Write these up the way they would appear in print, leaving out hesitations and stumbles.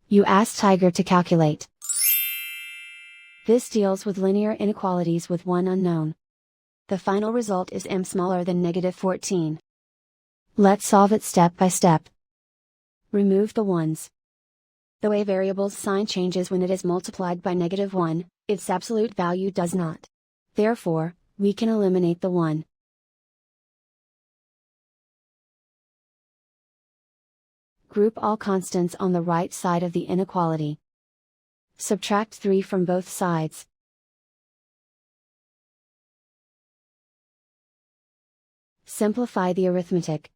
You ask Tiger to calculate. This deals with linear inequalities with one unknown. The final result is m smaller than -14. Let's solve it step by step. Remove the ones. The way variable's sign changes when it is multiplied by -1, its absolute value does not. Therefore, we can eliminate the 1. Group all constants on the right side of the inequality. Subtract 3 from both sides. Simplify the arithmetic.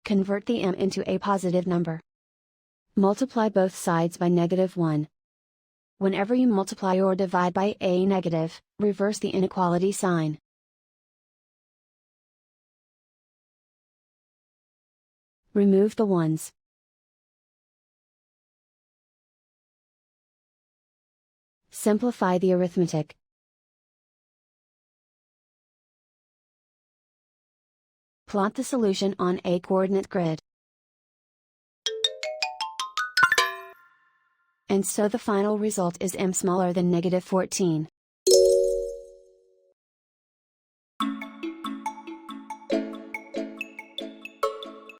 Convert the m into a positive number. Multiply both sides by -1. Whenever you multiply or divide by a negative, reverse the inequality sign. Remove the ones. Simplify the arithmetic. Plot the solution on a coordinate grid. And so the final result is m smaller than -14.